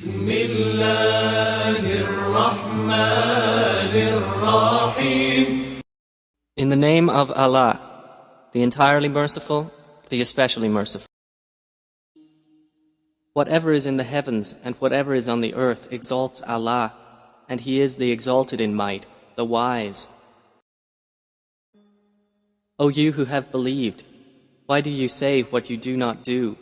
بسم الله الرحمن الرحيم. In the name of Allah, the entirely merciful, the especially merciful. Whatever is in the heavens and whatever is on the earth exalts Allah, and He is the exalted in might, the wise. O you who have believed, why do you say what you do not do?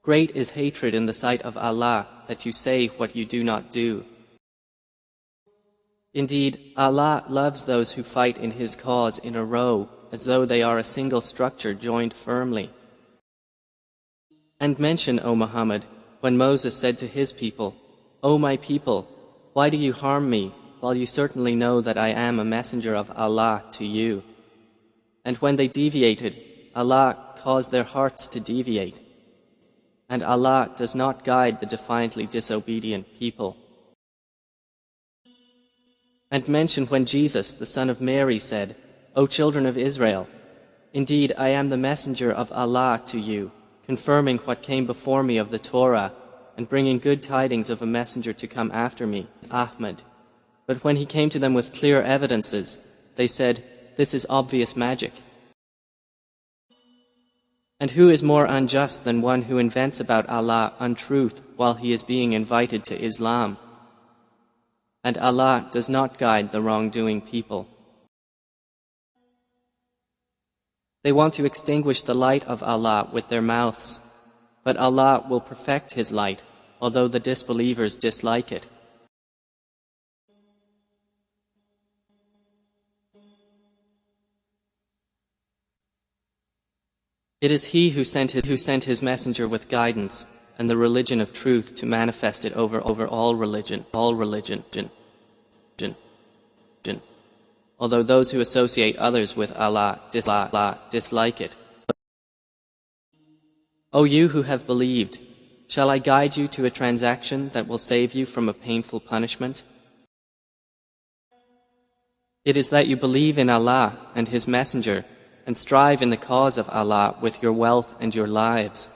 Great is hatred in the sight of Allah that you say what you do not do. Indeed, Allah loves those who fight in His cause in a row, as though they are a single structure joined firmly. And mention, O Muhammad, when Moses said to his people, O my people, why do you harm me, while you certainly know that I am a messenger of Allah to you? And when they deviated, Allah caused their hearts to deviate. And Allah does not guide the defiantly disobedient people. And mention when Jesus, the son of Mary, said, O children of Israel, indeed I am the messenger of Allah to you, confirming what came before me of the Torah, and bringing good tidings of a messenger to come after me, Ahmad. But when he came to them with clear evidences, they said, This is obvious magic. And who is more unjust than one who invents about Allah untruth while he is being invited to Islam? And Allah does not guide the wrongdoing people. They want to extinguish the light of Allah with their mouths, but Allah will perfect His light, although the disbelievers dislike it. It is He who sent His messenger with guidance and the religion of truth to manifest it over all religion, although those who associate others with Allah dislike it. O you who have believed, shall I guide you to a transaction that will save you from a painful punishment? It is that you believe in Allah and His messenger and strive in the cause of Allah with your wealth and your lives.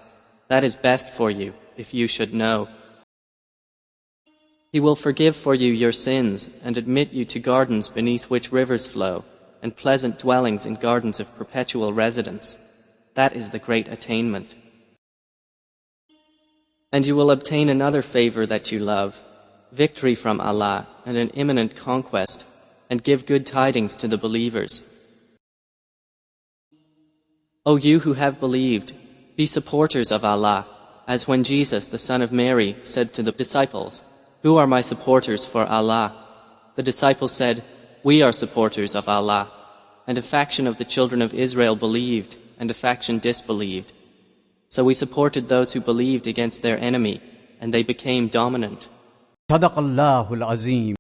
That is best for you, if you should know. He will forgive for you your sins and admit you to gardens beneath which rivers flow, and pleasant dwellings in gardens of perpetual residence. That is the great attainment. And you will obtain another favor that you love, victory from Allah and an imminent conquest, and give good tidings to the believers. O you who have believed, be supporters of Allah, as when Jesus, the son of Mary, said to the disciples, Who are my supporters for Allah? The disciples said, We are supporters of Allah. And a faction of the children of Israel believed, and a faction disbelieved. So we supported those who believed against their enemy, and they became dominant. صدق الله العظيم.